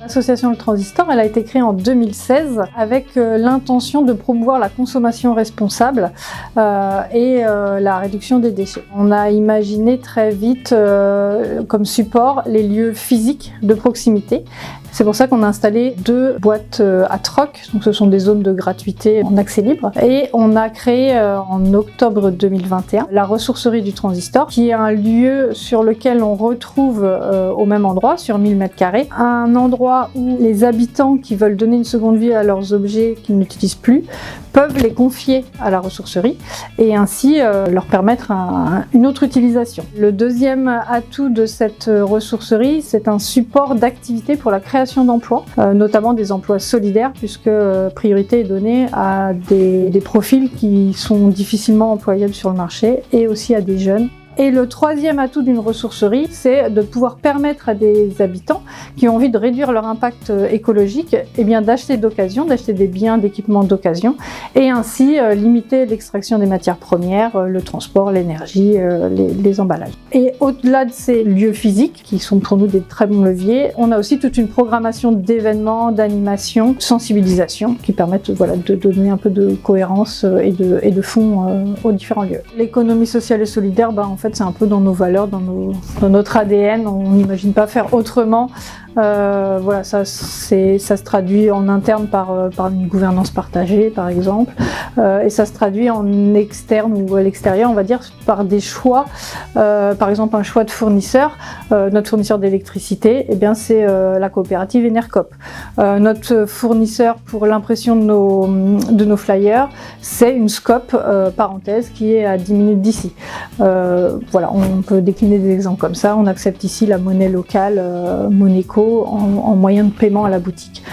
L'association Le Transistor, elle a été créée en 2016 avec l'intention de promouvoir la consommation responsable et la réduction des déchets. On a imaginé très vite comme support les lieux physiques de proximité. C'est pour ça qu'on a installé 2 boîtes à troc, donc ce sont des zones de gratuité en accès libre. Et on a créé en octobre 2021 la ressourcerie du Transistor, qui est un lieu sur lequel on retrouve au même endroit, sur 1000 m², un endroit où les habitants qui veulent donner une seconde vie à leurs objets qu'ils n'utilisent plus peuvent les confier à la ressourcerie et ainsi leur permettre une autre utilisation. Le deuxième atout de cette ressourcerie, c'est un support d'activité pour la création d'emplois, notamment des emplois solidaires, puisque priorité est donnée à des profils qui sont difficilement employables sur le marché et aussi à des jeunes. Et le troisième atout d'une ressourcerie, c'est de pouvoir permettre à des habitants qui ont envie de réduire leur impact écologique, d'acheter d'occasion, d'acheter des biens d'équipement d'occasion et ainsi limiter l'extraction des matières premières, le transport, l'énergie, les emballages. Et au-delà de ces lieux physiques, qui sont pour nous des très bons leviers, on a aussi toute une programmation d'événements, d'animations, de sensibilisation qui permettent de donner un peu de cohérence et de fond aux différents lieux. L'économie sociale et solidaire, en fait, c'est un peu dans nos valeurs, dans notre ADN, on n'imagine pas faire autrement. Ça se traduit en interne par une gouvernance partagée, par exemple, et ça se traduit en externe ou à l'extérieur, on va dire, par des choix. Par exemple, un choix de fournisseur. Notre fournisseur d'électricité, c'est la coopérative Enercop. Notre fournisseur pour l'impression de nos flyers, c'est une Scope, parenthèse, qui est à 10 minutes d'ici. On peut décliner des exemples comme ça. On accepte ici la monnaie locale, Moneco, en moyen de paiement à la boutique.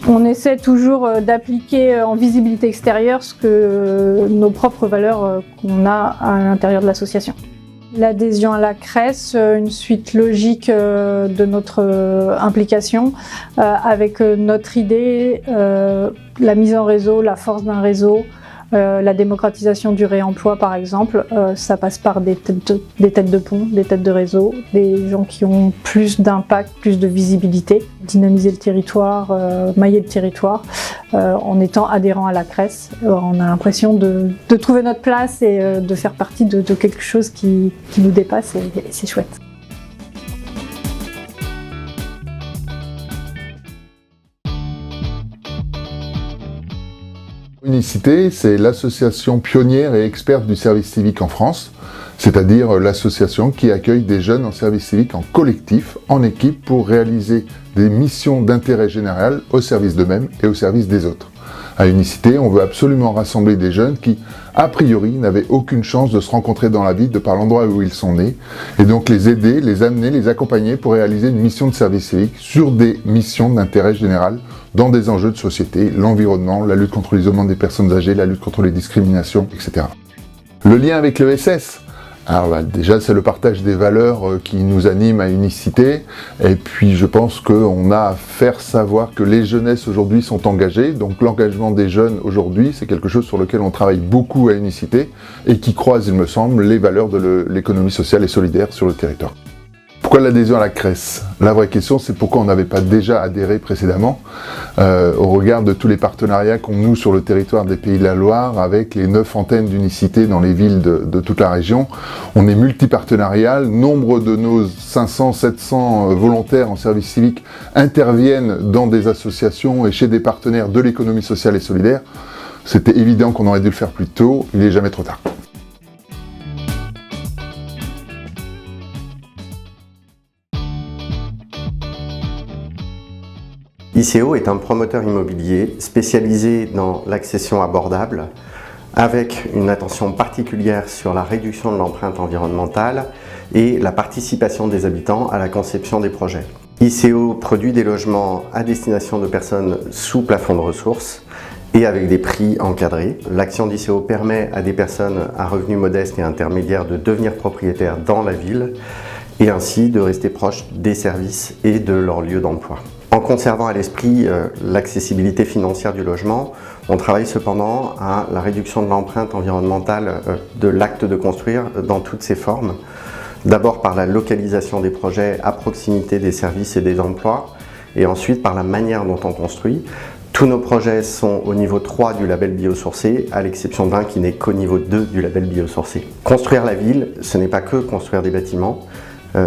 On essaie toujours d'appliquer en visibilité extérieure nos propres valeurs qu'on a à l'intérieur de l'association. L'adhésion à la CRES, une suite logique de notre implication avec notre idée, la mise en réseau, la force d'un réseau, la démocratisation du réemploi par exemple, ça passe par des têtes de pont, des têtes de réseau, des gens qui ont plus d'impact, plus de visibilité, dynamiser le territoire, mailler le territoire, en étant adhérent à la CRES. On a l'impression de trouver notre place et de faire partie de quelque chose qui nous dépasse et c'est chouette. Unicité, c'est l'association pionnière et experte du service civique en France, c'est-à-dire l'association qui accueille des jeunes en service civique en collectif, en équipe, pour réaliser des missions d'intérêt général au service d'eux-mêmes et au service des autres. À Unicité, on veut absolument rassembler des jeunes qui, a priori, n'avaient aucune chance de se rencontrer dans la vie de par l'endroit où ils sont nés, et donc les aider, les amener, les accompagner pour réaliser une mission de service civique sur des missions d'intérêt général dans des enjeux de société, l'environnement, la lutte contre l'isolement des personnes âgées, la lutte contre les discriminations, etc. Le lien avec l'ESS. Alors déjà, c'est le partage des valeurs qui nous anime à Unicité, et puis je pense qu'on a à faire savoir que les jeunesses aujourd'hui sont engagées, donc l'engagement des jeunes aujourd'hui, c'est quelque chose sur lequel on travaille beaucoup à Unicité, et qui croise, il me semble, les valeurs de l'économie sociale et solidaire sur le territoire. Pourquoi l'adhésion à la CRES? La vraie question, c'est pourquoi on n'avait pas déjà adhéré précédemment, au regard de tous les partenariats qu'on noue sur le territoire des Pays de la Loire, avec les 9 antennes d'Unicité dans les villes de toute la région. On est multipartenarial, nombre de nos 500-700 volontaires en service civique interviennent dans des associations et chez des partenaires de l'économie sociale et solidaire. C'était évident qu'on aurait dû le faire plus tôt, il n'est jamais trop tard. ICO est un promoteur immobilier spécialisé dans l'accession abordable, avec une attention particulière sur la réduction de l'empreinte environnementale et la participation des habitants à la conception des projets. ICO produit des logements à destination de personnes sous plafond de ressources et avec des prix encadrés. L'action d'ICO permet à des personnes à revenus modestes et intermédiaires de devenir propriétaires dans la ville et ainsi de rester proches des services et de leur lieu d'emploi. En conservant à l'esprit l'accessibilité financière du logement, on travaille cependant à la réduction de l'empreinte environnementale de l'acte de construire dans toutes ses formes. D'abord par la localisation des projets à proximité des services et des emplois, et ensuite par la manière dont on construit. Tous nos projets sont au niveau 3 du label biosourcé, à l'exception d'un qui n'est qu'au niveau 2 du label biosourcé. Construire la ville, ce n'est pas que construire des bâtiments.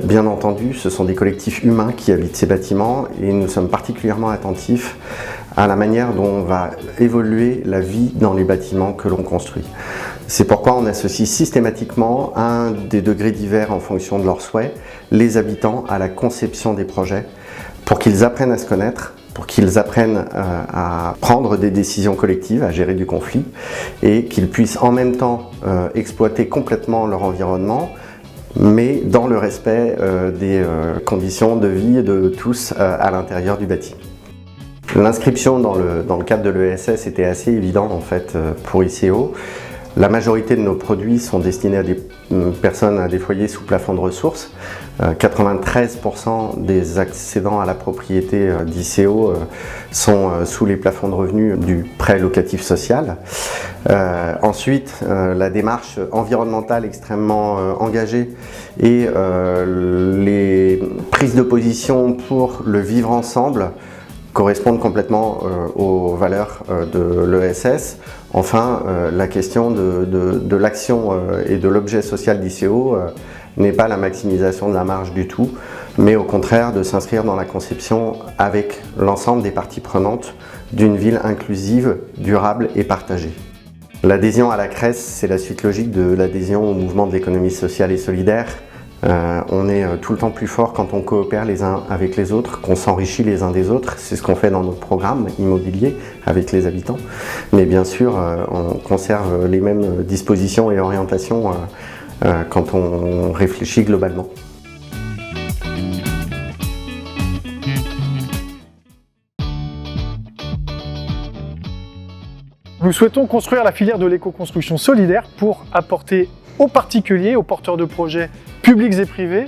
Bien entendu, ce sont des collectifs humains qui habitent ces bâtiments et nous sommes particulièrement attentifs à la manière dont va évoluer la vie dans les bâtiments que l'on construit. C'est pourquoi on associe systématiquement à un des degrés divers en fonction de leurs souhaits les habitants à la conception des projets pour qu'ils apprennent à se connaître, pour qu'ils apprennent à prendre des décisions collectives, à gérer du conflit et qu'ils puissent en même temps exploiter complètement leur environnement, mais dans le respect des conditions de vie de tous à l'intérieur du bâti. L'inscription dans le cadre de l'ESS était assez évidente en fait pour ICO. La majorité de nos produits sont destinés à des personnes, à des foyers sous plafond de ressources. 93% des accédants à la propriété d'ICO sont sous les plafonds de revenus du prêt locatif social. Ensuite, la démarche environnementale extrêmement engagée et les prises de position pour le vivre ensemble correspondent complètement aux valeurs de l'ESS. Enfin, la question de l'action et de l'objet social d'ICO n'est pas la maximisation de la marge du tout, mais au contraire de s'inscrire dans la conception avec l'ensemble des parties prenantes d'une ville inclusive, durable et partagée. L'adhésion à la CRES, c'est la suite logique de l'adhésion au mouvement de l'économie sociale et solidaire. On est tout le temps plus fort quand on coopère les uns avec les autres, qu'on s'enrichit les uns des autres. C'est ce qu'on fait dans notre programme immobilier avec les habitants. Mais bien sûr, on conserve les mêmes dispositions et orientations quand on réfléchit globalement. Nous souhaitons construire la filière de l'éco-construction solidaire pour apporter aux particuliers, aux porteurs de projets publics et privés,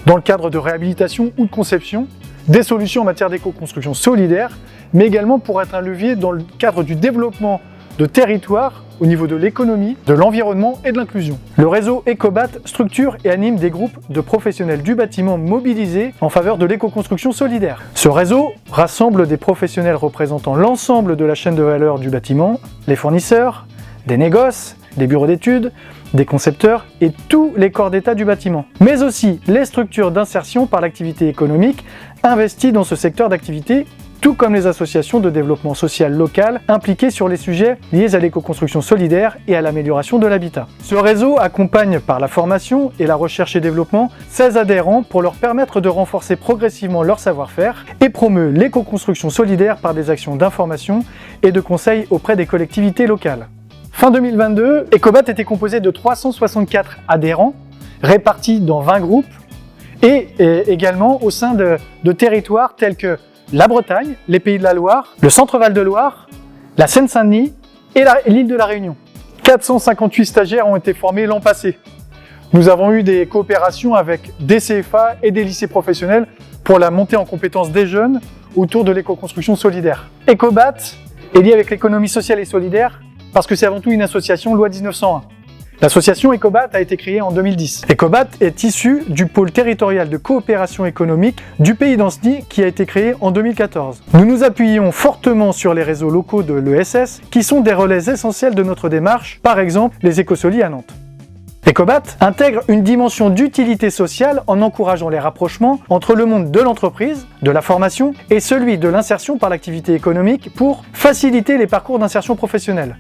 dans le cadre de réhabilitation ou de conception, des solutions en matière d'éco-construction solidaire, mais également pour être un levier dans le cadre du développement de territoires au niveau de l'économie, de l'environnement et de l'inclusion. Le réseau Ecobat structure et anime des groupes de professionnels du bâtiment mobilisés en faveur de l'éco-construction solidaire. Ce réseau rassemble des professionnels représentant l'ensemble de la chaîne de valeur du bâtiment, les fournisseurs, des négoces, des bureaux d'études, des concepteurs et tous les corps d'état du bâtiment, mais aussi les structures d'insertion par l'activité économique investies dans ce secteur d'activité, tout comme les associations de développement social local impliquées sur les sujets liés à l'éco-construction solidaire et à l'amélioration de l'habitat. Ce réseau accompagne par la formation et la recherche et développement 16 adhérents pour leur permettre de renforcer progressivement leur savoir-faire et promeut l'éco-construction solidaire par des actions d'information et de conseil auprès des collectivités locales. Fin 2022, Ecobat était composé de 364 adhérents répartis dans 20 groupes et également au sein de territoires tels que la Bretagne, les Pays de la Loire, le Centre-Val de Loire, la Seine-Saint-Denis et l'île de la Réunion. 458 stagiaires ont été formés l'an passé. Nous avons eu des coopérations avec des CFA et des lycées professionnels pour la montée en compétences des jeunes autour de l'éco-construction solidaire. Ecobat est lié avec l'économie sociale et solidaire parce que c'est avant tout une association loi 1901. L'association Ecobat a été créée en 2010. Ecobat est issue du pôle territorial de coopération économique du Pays d'Ancenis qui a été créé en 2014. Nous nous appuyons fortement sur les réseaux locaux de l'ESS qui sont des relais essentiels de notre démarche, par exemple les Écosolis à Nantes. Ecobat intègre une dimension d'utilité sociale en encourageant les rapprochements entre le monde de l'entreprise, de la formation et celui de l'insertion par l'activité économique pour faciliter les parcours d'insertion professionnelle.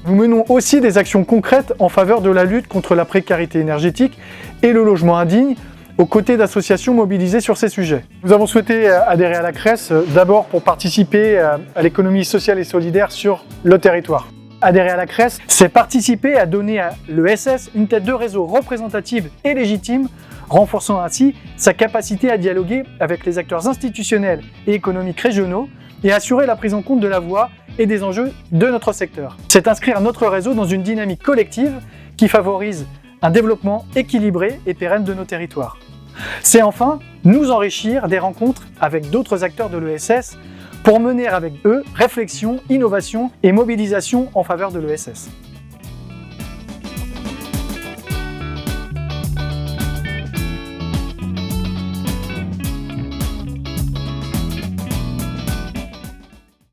Nous menons aussi des actions concrètes en faveur de la lutte contre la précarité énergétique et le logement indigne, aux côtés d'associations mobilisées sur ces sujets. Nous avons souhaité adhérer à la CRES d'abord pour participer à l'économie sociale et solidaire sur le territoire. Adhérer à la CRES, c'est participer à donner à l'ESS une tête de réseau représentative et légitime, renforçant ainsi sa capacité à dialoguer avec les acteurs institutionnels et économiques régionaux et assurer la prise en compte de la voix et des enjeux de notre secteur. C'est inscrire notre réseau dans une dynamique collective qui favorise un développement équilibré et pérenne de nos territoires. C'est enfin nous enrichir des rencontres avec d'autres acteurs de l'ESS pour mener avec eux réflexion, innovation et mobilisation en faveur de l'ESS.